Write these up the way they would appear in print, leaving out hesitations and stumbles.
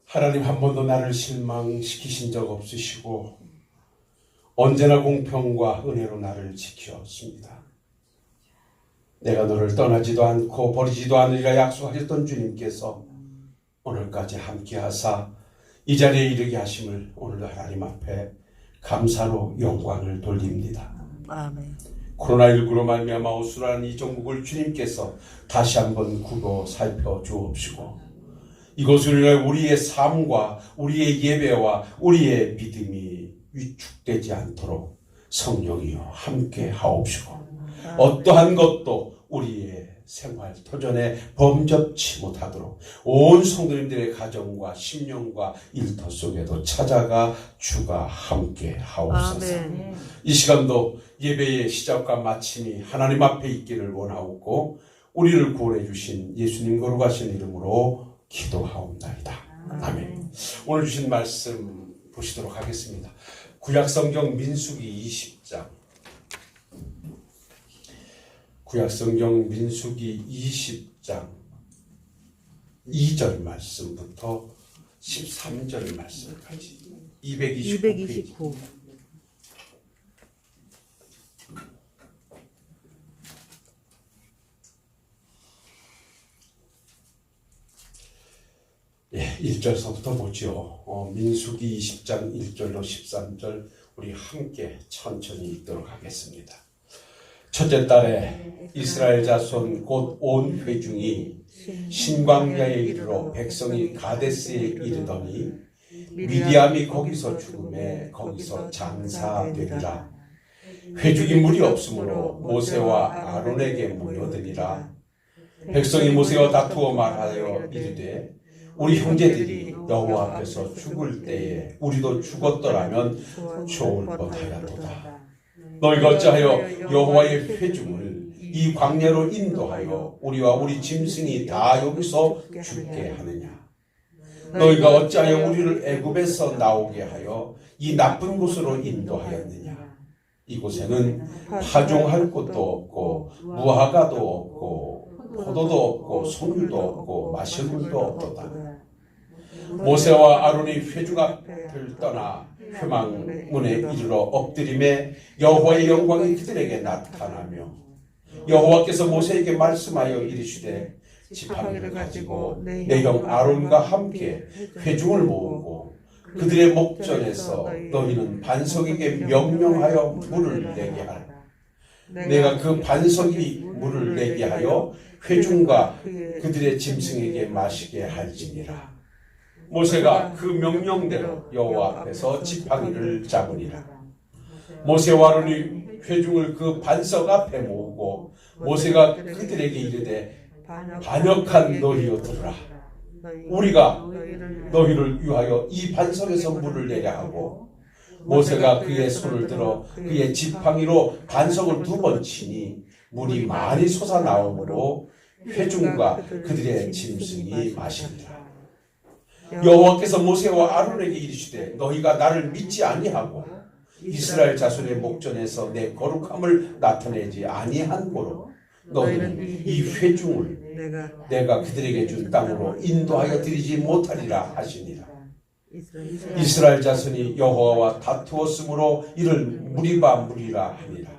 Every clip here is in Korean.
하나님 한 번도 나를 실망시키신 적 없으시고 언제나 공평과 은혜로 나를 지켜왔습니다. 내가 너를 떠나지도 않고 버리지도 않으리라 약속하셨던 주님께서 오늘까지 함께하사 이 자리에 이르게 하심을 오늘도 하나님 앞에 감사로 영광을 돌립니다. 아멘. 코로나19로 말미암아 어수선한 이 종국을 주님께서 다시 한번 굽어 살펴주옵시고 이곳으로 인해 우리의 삶과 우리의 예배와 우리의 믿음이 위축되지 않도록 성령이여 함께 하옵시고 어떠한 것도 우리의 생활 터전에 범접치 못하도록 온 성도님들의 가정과 심령과 일터 속에도 찾아가 주가 함께 하옵소서. 아멘. 이 시간도 예배의 시작과 마침이 하나님 앞에 있기를 원하옵고 우리를 구원해 주신 예수님 거룩하신 이름으로 기도하옵나이다. 아멘. 오늘 주신 말씀 보시도록 하겠습니다. 구약성경 민수기 20장 구약성경 민수기 20장 2절 말씀부터 13절 말씀까지 229. 예, 1절서부터 보죠. 민수기 20장 1절로 13절 우리 함께 천천히 읽도록 하겠습니다. 첫째 달에 이스라엘 자손 곧 온 회중이 신광야에 이르러 백성이 가데스에 이르더니 미디암이 거기서 죽음에 거기서 장사되리라. 회중이 물이 없으므로 모세와 아론에게 모여드니라. 백성이 모세와 다투어 말하여 이르되 우리 형제들이 여호와 앞에서 죽을 때에 우리도 죽었더라면 좋을 뻔하였도다. 너희가 어찌하여 여호와의 회중을 이 광야로 인도하여 우리와 우리 짐승이 다 여기서 죽게 하느냐? 너희가 어찌하여 우리를 애굽에서 나오게 하여 이 나쁜 곳으로 인도하였느냐? 이곳에는 파종할 곳도 없고 무화과도 없고 포도도 없고 송유도 없고 마실 물도 없도다. 모세와 아론이 회중 앞을 떠나 회막문에 이르러 엎드림에 여호와의 영광이 그들에게 나타나며 여호와께서 모세에게 말씀하여 이르시되 지팡이를 가지고 내 형 아론과 함께 회중을 모으고 그들의 목전에서 너희는 반석에게 명령하여 물을 내게 하라. 내가 그 반석이 물을 내게 하여 회중과 그들의 짐승에게 마시게 할지니라. 모세가 그 명령대로 여호와 앞에서 지팡이를 잡으니라. 모세와 아론이 회중을 그 반석 앞에 모으고 모세가 그들에게 이르되 반역한 너희여 들으라. 우리가 너희를 위하여 이 반석에서 물을 내려 하고 모세가 그의 손을 들어 그의 지팡이로 반석을 2번 치니 물이 많이 솟아나오므로 회중과 그들의 짐승이 마시니라. 여호와께서 모세와 아론에게 이르시되 너희가 나를 믿지 아니하고 이스라엘 자손의 목전에서 내 거룩함을 나타내지 아니한 고로 너희는 이 회중을 내가 그들에게 준 땅으로 인도하여 드리지 못하리라 하시니라. 이스라엘 자손이 여호와와 다투었으므로 이를 무리바 무리라 하니라.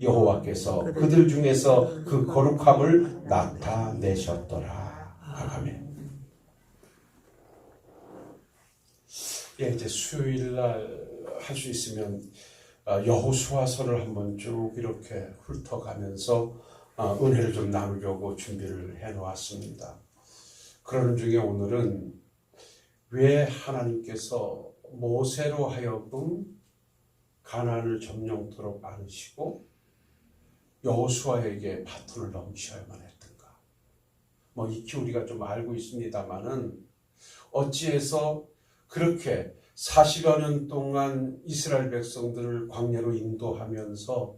여호와께서 그들 중에서 그 거룩함을 나타내셨더라. 아멘. 예, 이제 수요일날 할 수 있으면 여호수아서를 한번 쭉 이렇게 훑어가면서 은혜를 좀 나누려고 준비를 해놓았습니다. 그러는 중에 오늘은 왜 하나님께서 모세로 하여금 가나안을 점령토록 안으시고 여호수아에게 바톤을 넘기셔야만 했던가? 뭐 익히 우리가 좀 알고 있습니다만은 어찌해서 그렇게 40여 년 동안 이스라엘 백성들을 광야로 인도하면서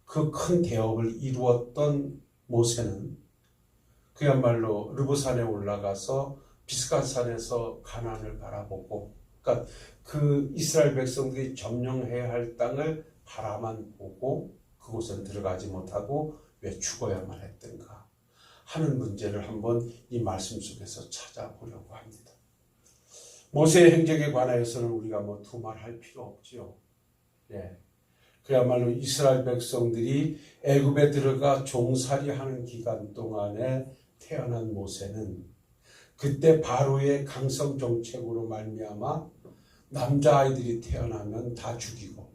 그 큰 대업을 이루었던 모세는 그야말로 르브산에 올라가서 비스가산에서 가나안을 바라보고, 그러니까 그 이스라엘 백성들이 점령해야 할 땅을 바라만 보고 그곳은 들어가지 못하고 왜 죽어야만 했던가 하는 문제를 한번 이 말씀 속에서 찾아보려고 합니다. 모세의 행적에 관하여서는 우리가 뭐 두말할 필요 없죠. 예. 그야말로 이스라엘 백성들이 애굽에 들어가 종살이하는 기간 동안에 태어난 모세는 그때 바로의 강성 정책으로 말미암아 남자아이들이 태어나면 다 죽이고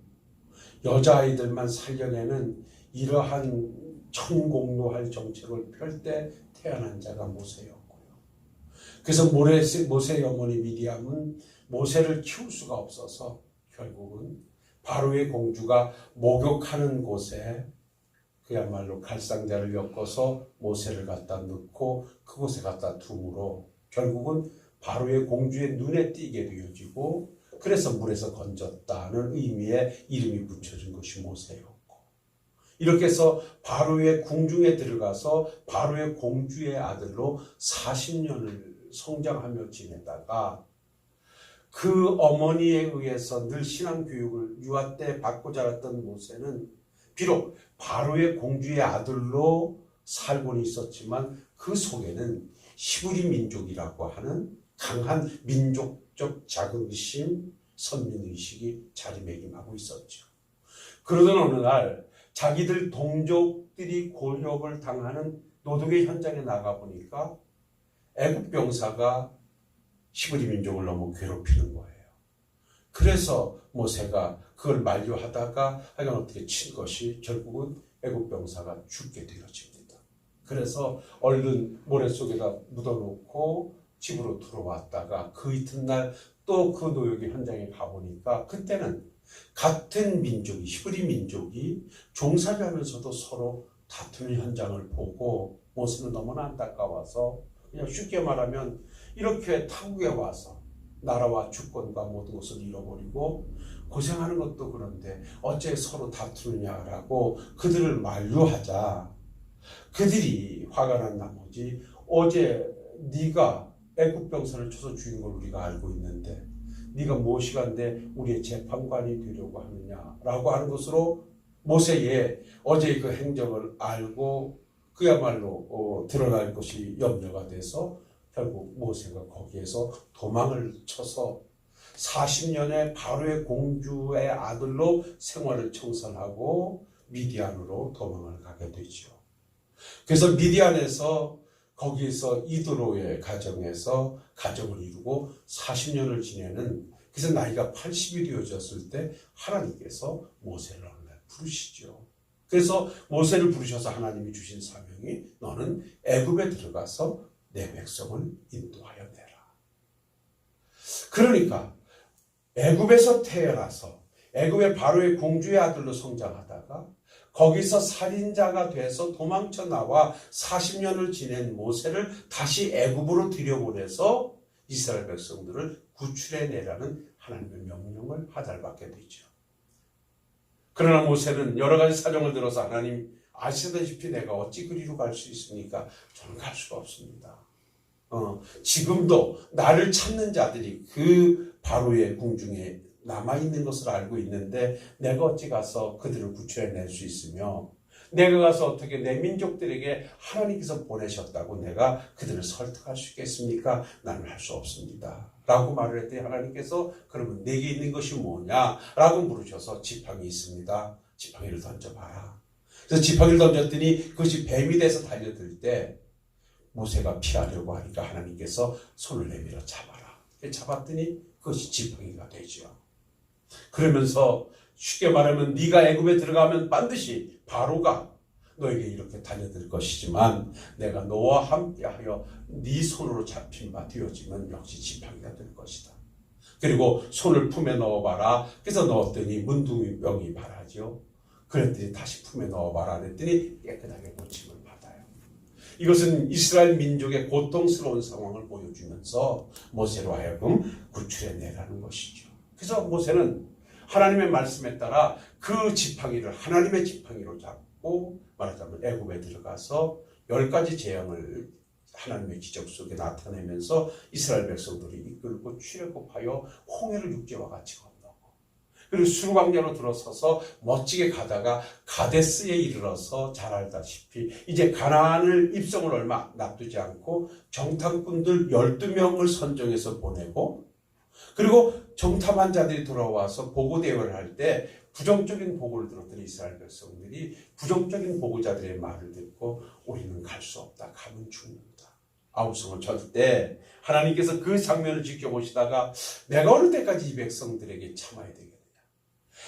여자아이들만 살려내는 이러한 천공로할 정책을 펼 때 태어난 자가 모세였고요. 그래서 모세의 어머니 미디암은 모세를 키울 수가 없어서 결국은 바로의 공주가 목욕하는 곳에 그야말로 갈상자를 엮어서 모세를 갖다 넣고 그곳에 갖다 둠으로 결국은 바로의 공주의 눈에 띄게 되어지고 그래서 물에서 건졌다는 의미의 이름이 붙여진 것이 모세였고 이렇게 해서 바로의 궁중에 들어가서 바로의 공주의 아들로 40년을 성장하며 지내다가 그 어머니에 의해서 늘 신앙교육을 유아 때 받고 자랐던 모세는 비록 바로의 공주의 아들로 살고는 있었지만 그 속에는 히브리 민족이라고 하는 강한 민족적 자긍심, 선민의식이 자리매김하고 있었죠. 그러던 어느 날 자기들 동족들이 곤욕을 당하는 노동의 현장에 나가보니까 애굽 병사가 히브리 민족을 너무 괴롭히는 거예요. 그래서 모세가 그걸 만류하다가 하여간 어떻게 친 것이 결국은 애굽 병사가 죽게 되어집니다. 그래서 얼른 모래 속에다 묻어놓고 집으로 들어왔다가 그 이튿날 또 그 노역의 현장에 가보니까 그때는 같은 민족이 히브리 민족이 종살이하면서도 서로 다투는 현장을 보고 모세는 너무나 안타까워서 그냥 쉽게 말하면 이렇게 타국에 와서 나라와 주권과 모든 것을 잃어버리고 고생하는 것도 그런데 어째 서로 다투느냐라고 그들을 만류하자 그들이 화가 난 나머지 어제 네가 애굽 병사를 쳐서 죽인 걸 우리가 알고 있는데 네가 무엇이간데 우리의 재판관이 되려고 하느냐라고 하는 것으로 모세의 어제의 그 행적을 알고 그야말로 드러날 것이 염려가 돼서 결국 모세가 거기에서 도망을 쳐서 40년의 바로의 공주의 아들로 생활을 청산하고 미디안으로 도망을 가게 되죠. 그래서 미디안에서 거기에서 이드로의 가정에서 가정을 이루고 40년을 지내는 그래서 나이가 80이 되어졌을 때 하나님께서 모세를 어느 날 부르시죠. 그래서 모세를 부르셔서 하나님이 주신 사명이 너는 애굽에 들어가서 내 백성을 인도하여 내라. 그러니까 애굽에서 태어나서 애굽의 바로의 공주의 아들로 성장하다가 거기서 살인자가 돼서 도망쳐 나와 40년을 지낸 모세를 다시 애굽으로 들여보내서 이스라엘 백성들을 구출해내라는 하나님의 명령을 하달받게 되죠. 그러나 모세는 여러 가지 사정을 들어서 하나님 아시다시피 내가 어찌 그리로 갈 수 있습니까? 저는 갈 수가 없습니다. 지금도 나를 찾는 자들이 그 바로의 궁중에 남아있는 것을 알고 있는데 내가 어찌 가서 그들을 구출해낼 수 있으며 내가 가서 어떻게 내 민족들에게 하나님께서 보내셨다고 내가 그들을 설득할 수 있겠습니까? 나는 할 수 없습니다. 라고 말을 했더니 하나님께서 그러면 내게 있는 것이 뭐냐? 라고 물으셔서 지팡이 있습니다. 지팡이를 던져봐라. 그래서 지팡이를 던졌더니 그것이 뱀이 돼서 달려들 때 모세가 피하려고 하니까 하나님께서 손을 내밀어 잡아라. 잡았더니 그것이 지팡이가 되죠. 그러면서 쉽게 말하면 네가 애굽에 들어가면 반드시 바로가 너에게 이렇게 달려들 것이지만 내가 너와 함께하여 네 손으로 잡힌 바 되어지면 역시 지팡이가 될 것이다. 그리고 손을 품에 넣어봐라. 그래서 넣었더니 문둥이병이 발하죠. 그랬더니 다시 품에 넣어봐라 그랬더니 깨끗하게 고침을 받아요. 이것은 이스라엘 민족의 고통스러운 상황을 보여주면서 모세로 하여금 구출해내라는 것이죠. 그래서 모세는 하나님의 말씀에 따라 그 지팡이를 하나님의 지팡이로 잡고 말하자면 애굽에 들어가서 10가지 재앙을 하나님의 기적 속에 나타내면서 이스라엘 백성들이 이끌고 출애굽하여 홍해를 육지와 같이 건너고 그리고 수르광야로 들어서서 멋지게 가다가 가데스에 이르러서 잘 알다시피 이제 가나안을 입성을 얼마 납두지 않고 정탐꾼들 12명을 선정해서 보내고 그리고 정탐한 자들이 돌아와서 보고 대화를 할 때 부정적인 보고를 들었던 이스라엘 백성들이 부정적인 보고자들의 말을 듣고 우리는 갈 수 없다. 가면 죽는다. 아우성을 쳤을 때 하나님께서 그 장면을 지켜보시다가 내가 어느 때까지 이 백성들에게 참아야 되겠느냐.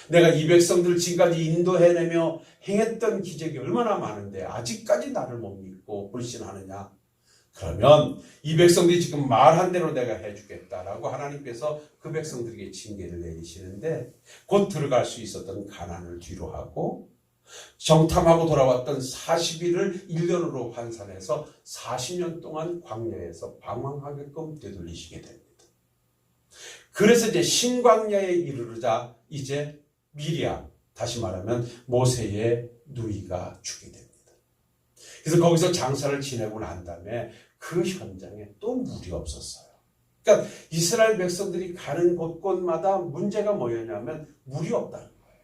내가 이 백성들을 지금까지 인도해내며 행했던 기적이 얼마나 많은데 아직까지 나를 못 믿고 불신하느냐. 그러면 이 백성들이 지금 말한 대로 내가 해주겠다라고 하나님께서 그 백성들에게 징계를 내리시는데 곧 들어갈 수 있었던 가나안을 뒤로 하고 정탐하고 돌아왔던 40일을 1년으로 환산해서 40년 동안 광야에서 방황하게끔 되돌리시게 됩니다. 그래서 이제 신광야에 이르르자 이제 미리암, 다시 말하면 모세의 누이가 죽게 됩니다. 그래서 거기서 장사를 지내고 난 다음에 그 현장에 또 물이 없었어요. 그러니까 이스라엘 백성들이 가는 곳곳마다 문제가 뭐였냐면 물이 없다는 거예요.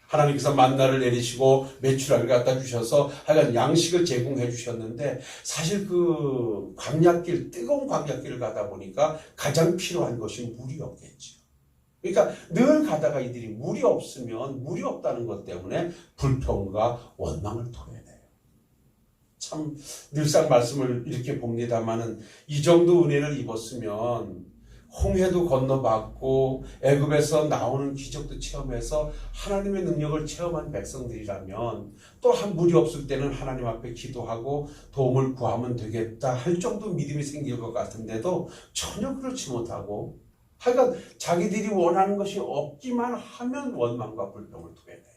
하나님께서 만나를 내리시고 메추라기를 갖다 주셔서 하여간 양식을 제공해 주셨는데 사실 그 광야길, 뜨거운 광야길을 가다 보니까 가장 필요한 것이 물이 없겠죠. 그러니까 늘 가다가 이들이 물이 없으면 물이 없다는 것 때문에 불평과 원망을 토해내요. 참 늘상 말씀을 이렇게 봅니다마는 이 정도 은혜를 입었으면 홍해도 건너봤고 애굽에서 나오는 기적도 체험해서 하나님의 능력을 체험한 백성들이라면 또 한 물이 없을 때는 하나님 앞에 기도하고 도움을 구하면 되겠다 할 정도 믿음이 생길 것 같은데도 전혀 그렇지 못하고 하여간 자기들이 원하는 것이 없기만 하면 원망과 불평을 토해내요.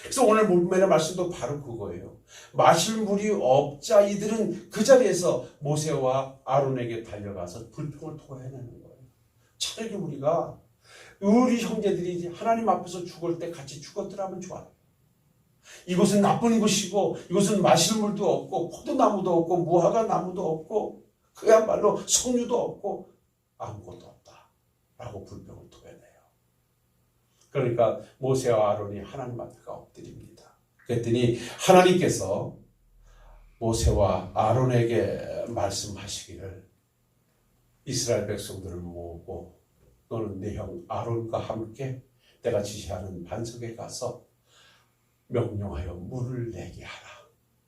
그래서 오늘 본문의 말씀도 바로 그거예요. 마실 물이 없자 이들은 그 자리에서 모세와 아론에게 달려가서 불평을 토해내는 거예요. 차라리 우리가 우리 형제들이 하나님 앞에서 죽을 때 같이 죽었더라면 좋아요. 이곳은 나쁜 곳이고 이곳은 마실 물도 없고 포도나무도 없고 무화과 나무도 없고 그야말로 석류도 없고 아무것도 없다 라고 불평을 토해내요. 그러니까 모세와 아론이 하나님 앞에 엎드립니다. 그랬더니 하나님께서 모세와 아론에게 말씀하시기를 이스라엘 백성들을 모으고 너는 네 형 아론과 함께 내가 지시하는 반석에 가서 명령하여 물을 내게 하라.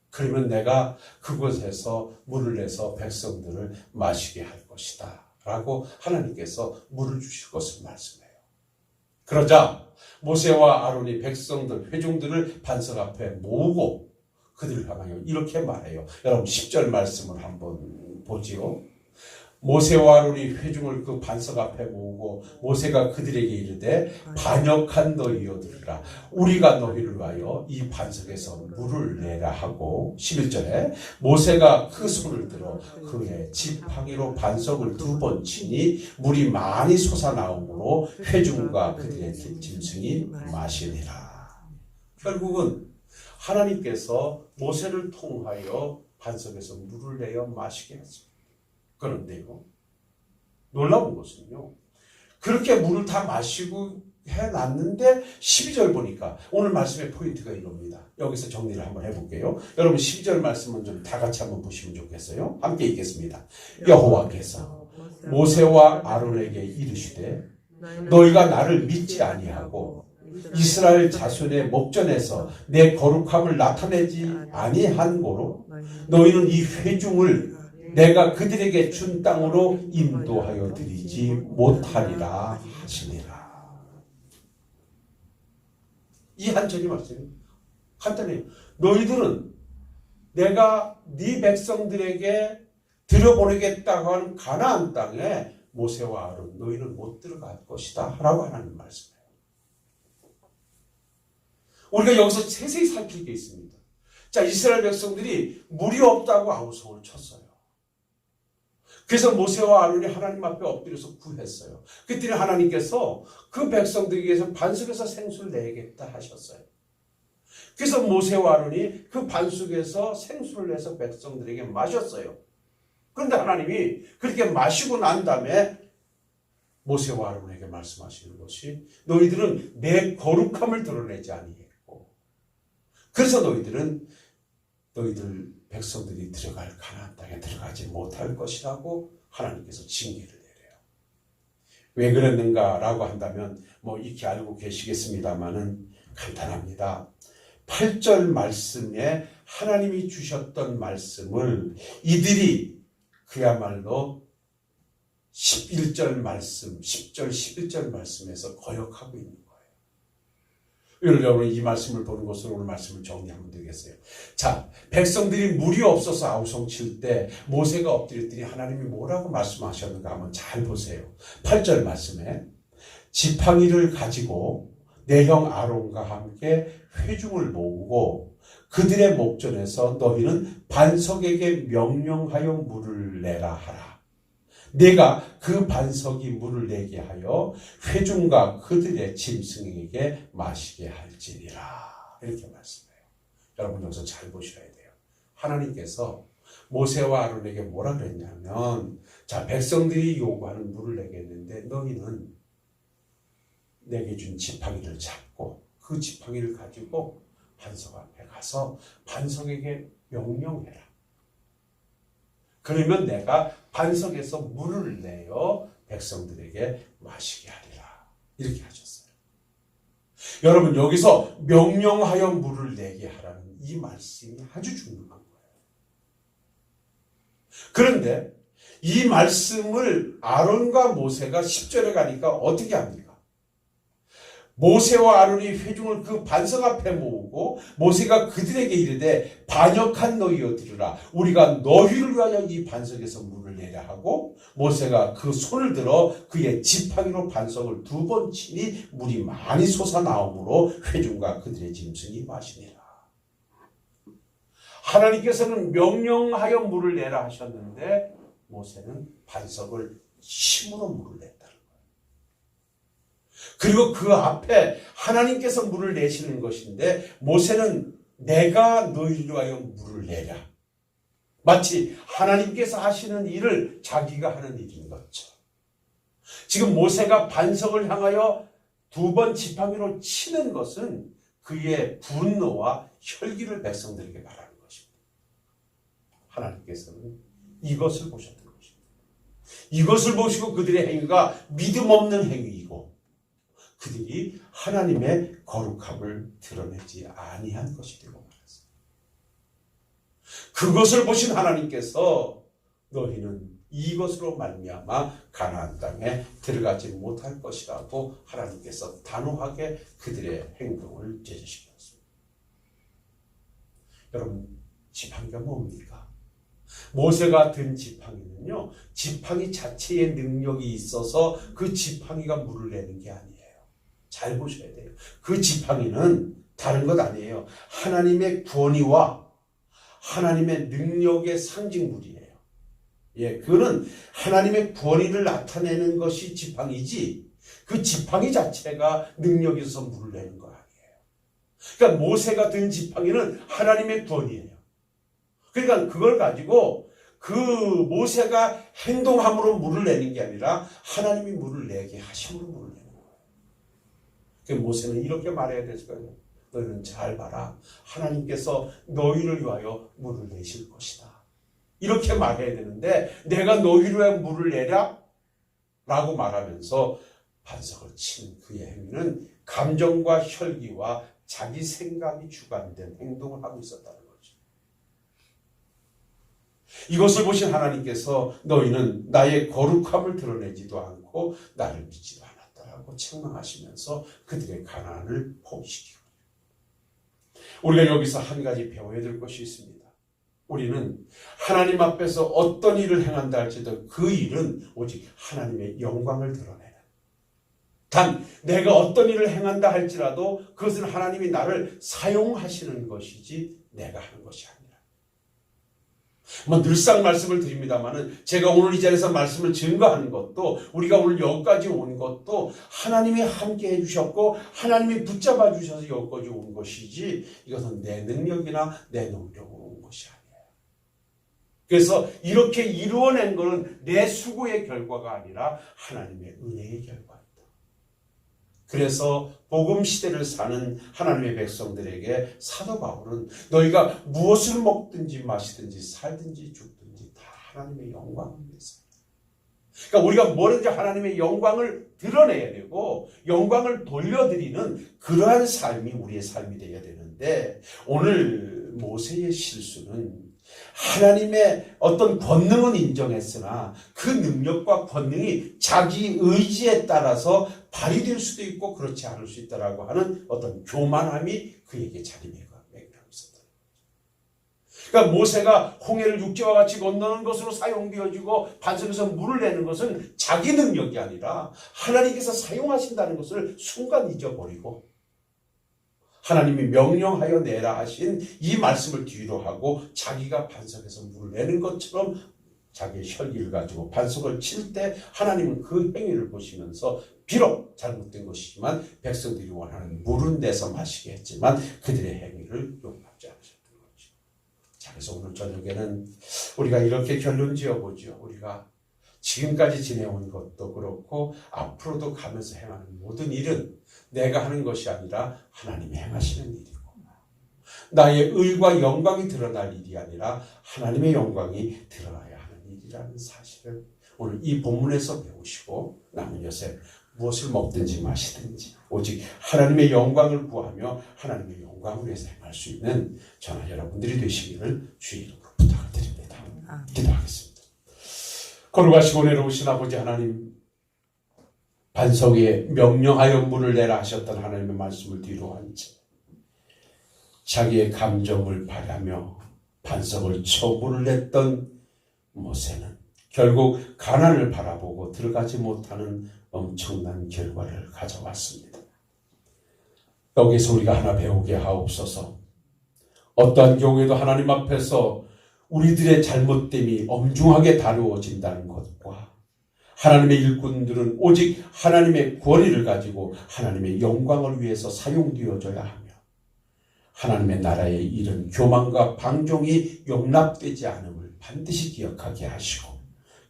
그러면 내가 그곳에서 물을 내서 백성들을 마시게 할 것이다 라고 하나님께서 물을 주실 것을 말씀해요. 그러자 모세와 아론이 백성들, 회중들을 반석 앞에 모으고 그들을 향하여 이렇게 말해요. 여러분 10절 말씀을 한번 보지요. 모세와 아론이 회중을 그 반석 앞에 모으고 모세가 그들에게 이르되 반역한 너희여 들으라. 우리가 너희를 위하여 이 반석에서 물을 내라 하고 11절에 모세가 그 손을 들어 그의 지팡이로 반석을 2번 치니 물이 많이 솟아나오므로 회중과 그들의 짐승이 마시니라. 결국은 하나님께서 모세를 통하여 반석에서 물을 내어 마시게 했습니다. 그런데요, 놀라운 것은요, 그렇게 물을 다 마시고 해놨는데 12절 보니까 오늘 말씀의 포인트가 이겁니다. 여기서 정리를 한번 해볼게요. 여러분 12절 말씀은 좀 다 같이 한번 보시면 좋겠어요. 함께 읽겠습니다. 여호와께서 모세와 아론에게 이르시되 너희가 나를 믿지 아니하고 이스라엘 자손의 목전에서 내 거룩함을 나타내지 아니한 고로 너희는 이 회중을 내가 그들에게 준 땅으로 인도하여 드리지 못하리라 하시니라. 이 한 절이 말씀이 간단해요. 너희들은 내가 네 백성들에게 들여보내겠다고 하는 가나안 땅에 모세와 아론 너희는 못 들어갈 것이다 라고 하나님 말씀해요. 우리가 여기서 세세히 살필 게 있습니다. 자, 이스라엘 백성들이 물이 없다고 아우성을 쳤어요. 그래서 모세와 아론이 하나님 앞에 엎드려서 구했어요. 그때 하나님께서 그 백성들에게 위해서 반석에서 생수를 내겠다 하셨어요. 그래서 모세와 아론이 그 반석에서 생수를 내서 백성들에게 마셨어요. 그런데 하나님이 그렇게 마시고 난 다음에 모세와 아론에게 말씀하시는 것이 너희들은 내 거룩함을 드러내지 아니했고 그래서 너희들 백성들이 들어갈 가나안 땅에 들어가지 못할 것이라고 하나님께서 징계를 내려요. 왜 그랬는가라고 한다면 뭐 익히 알고 계시겠습니다만은 간단합니다. 8절 말씀에 하나님이 주셨던 말씀을 이들이 그야말로 11절 말씀, 10절, 11절 말씀에서 거역하고 있는 거예요. 여러분 이 말씀을 보는 것으로 오늘 말씀을 정리하면 되겠어요. 자, 백성들이 물이 없어서 아우성칠 때 모세가 엎드렸더니 하나님이 뭐라고 말씀하셨는가 한번 잘 보세요. 8절 말씀에 지팡이를 가지고 내 형 아론과 함께 회중을 모으고 그들의 목전에서 너희는 반석에게 명령하여 물을 내라 하라. 내가 그 반석이 물을 내게 하여 회중과 그들의 짐승에게 마시게 할지니라. 이렇게 말씀해요. 여러분 여기서 잘 보셔야 돼요. 하나님께서 모세와 아론에게 뭐라 그랬냐면, 자, 백성들이 요구하는 물을 내게 했는데 너희는 내게 준 지팡이를 잡고 그 지팡이를 가지고 반석 앞에 가서 반석에게 명령해라. 그러면 내가 반석에서 물을 내어 백성들에게 마시게 하리라. 이렇게 하셨어요. 여러분 여기서 명령하여 물을 내게 하라는 이 말씀이 아주 중요한 거예요. 그런데 이 말씀을 아론과 모세가 10절에 가니까 어떻게 합니까? 모세와 아론이 회중을 그 반석 앞에 모으고 모세가 그들에게 이르되 반역한 너희여 들으라. 우리가 너희를 위하여 이 반석에서 물을 내려 하고 모세가 그 손을 들어 그의 지팡이로 반석을 2번 치니 물이 많이 솟아나오므로 회중과 그들의 짐승이 마시니라. 하나님께서는 명령하여 물을 내라 하셨는데 모세는 반석을 힘으로 물을 냈다. 그리고 그 앞에 하나님께서 물을 내시는 것인데 모세는 내가 너희를 위하여 물을 내랴. 마치 하나님께서 하시는 일을 자기가 하는 일인 것처럼. 지금 모세가 반석을 향하여 2번 지팡이로 치는 것은 그의 분노와 혈기를 백성들에게 말하는 것입니다. 하나님께서는 이것을 보셨던 것입니다. 이것을 보시고 그들의 행위가 믿음 없는 행위이고 그들이 하나님의 거룩함을 드러내지 아니한 것이 되고 말았습니다. 그것을 보신 하나님께서 너희는 이것으로 말미암아 가나안 땅에 들어가지 못할 것이라고 하나님께서 단호하게 그들의 행동을 제지시켰습니다. 여러분 지팡이가 뭡니까? 모세가 든 지팡이는요, 지팡이 자체의 능력이 있어서 그 지팡이가 물을 내는 게 아니에요. 잘 보셔야 돼요. 그 지팡이는 다른 것 아니에요. 하나님의 권위와 하나님의 능력의 상징물이에요. 예, 그거는 하나님의 권위를 나타내는 것이 지팡이지 그 지팡이 자체가 능력이 있어서 물을 내는 거 아니에요. 그러니까 모세가 든 지팡이는 하나님의 권위예요. 그러니까 그걸 가지고 그 모세가 행동함으로 물을 내는 게 아니라 하나님이 물을 내게 하심으로 물을 내는 거예요. 그러니까 모세는 이렇게 말해야 되을 거예요. 너희는 잘 봐라. 하나님께서 너희를 위하여 물을 내실 것이다. 이렇게 말해야 되는데 내가 너희를 위하여 물을 내랴? 라고 말하면서 반석을 치는 그의 행위는 감정과 혈기와 자기 생각이 주관된 행동을 하고 있었다는 거죠. 이것을 보신 하나님께서 너희는 나의 거룩함을 드러내지도 않고 나를 믿지도 않았다라고 책망하시면서 그들의 가난을 포기시키고, 우리가 여기서 한 가지 배워야 될 것이 있습니다. 우리는 하나님 앞에서 어떤 일을 행한다 할지라도 그 일은 오직 하나님의 영광을 드러내는, 단 내가 어떤 일을 행한다 할지라도 그것은 하나님이 나를 사용하시는 것이지 내가 하는 것이 아니라, 늘상 말씀을 드립니다만은 제가 오늘 이 자리에서 말씀을 증거하는 것도, 우리가 오늘 여기까지 온 것도 하나님이 함께 해주셨고 하나님이 붙잡아 주셔서 여기까지 온 것이지 이것은 내 능력이나 내 노력으로 온 것이 아니에요. 그래서 이렇게 이루어낸 것은 내 수고의 결과가 아니라 하나님의 은혜의 결과입니다. 그래서 복음 시대를 사는 하나님의 백성들에게 사도 바울은 너희가 무엇을 먹든지 마시든지 살든지 죽든지 다 하나님의 영광을 위해서, 그러니까 우리가 뭐든지 하나님의 영광을 드러내야 되고 영광을 돌려드리는 그러한 삶이 우리의 삶이 되어야 되는데, 오늘 모세의 실수는 하나님의 어떤 권능은 인정했으나 그 능력과 권능이 자기 의지에 따라서 발휘될 수도 있고 그렇지 않을 수 있다라고 하는 어떤 교만함이 그에게 자리매김하고 있었다. 그러니까 모세가 홍해를 육지와 같이 건너는 것으로 사용되어지고 반석에서 물을 내는 것은 자기 능력이 아니라 하나님께서 사용하신다는 것을 순간 잊어버리고 하나님이 명령하여 내라 하신 이 말씀을 뒤로 하고 자기가 반석에서 물을 내는 것처럼 자기의 혈기를 가지고 반석을 칠 때 하나님은 그 행위를 보시면서 비록 잘못된 것이지만 백성들이 원하는 물은 내서 마시게 했지만 그들의 행위를 용납지 않으셨던 거죠. 자, 그래서 오늘 저녁에는 우리가 이렇게 결론 지어보죠. 우리가 지금까지 지내온 것도 그렇고 앞으로도 가면서 행하는 모든 일은 내가 하는 것이 아니라 하나님이 행하시는 일이고, 나의 의와 영광이 드러날 일이 아니라 하나님의 영광이 드러나야 하는 일이라는 사실을 오늘 이 본문에서 배우시고 남은 여생 무엇을 먹든지 마시든지 오직 하나님의 영광을 구하며 하나님의 영광을 위해서 행할 수 있는 저나 여러분들이 되시기를 주의 이름으로 부탁을 드립니다. 기도하겠습니다. 거룩하시고 은혜로우신 아버지 하나님, 반석 위에 명령하여 물을 내라 하셨던 하나님의 말씀을 뒤로 한 채 자기의 감정을 발하며 반석을 쳐 물을 냈던 모세는 결국 가나안을 바라보고 들어가지 못하는 엄청난 결과를 가져왔습니다. 여기서 우리가 하나 배우게 하옵소서. 어떠한 경우에도 하나님 앞에서 우리들의 잘못됨이 엄중하게 다루어진다는 것과 하나님의 일꾼들은 오직 하나님의 권위를 가지고 하나님의 영광을 위해서 사용되어져야 하며 하나님의 나라의 일은 교만과 방종이 용납되지 않음을 반드시 기억하게 하시고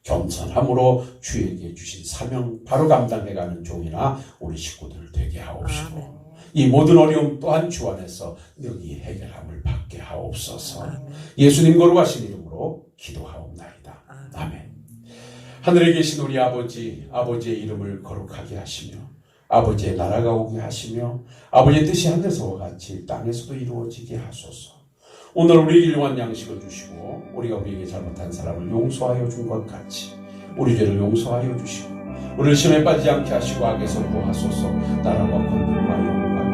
겸손함으로 주에게 주신 사명 바로 감당해가는 종이나 우리 식구들 되게 하옵시고 이 모든 어려움 또한 주 안에서 능히 해결함을 받게 하옵소서. 예수님 거룩하신 이름으로 기도하옵나이다. 아멘. 하늘에 계신 우리 아버지, 아버지의 이름을 거룩하게 하시며 아버지의 나라가 오게 하시며 아버지의 뜻이 하늘에서와 같이 땅에서도 이루어지게 하소서. 오늘 우리에게 일용할 양식을 주시고 우리가 우리에게 잘못한 사람을 용서하여 준 것 같이 우리 죄를 용서하여 주시고 우리를 시험에 빠지지 않게 하시고 악에서 구하소서. 나라와 권능과 영광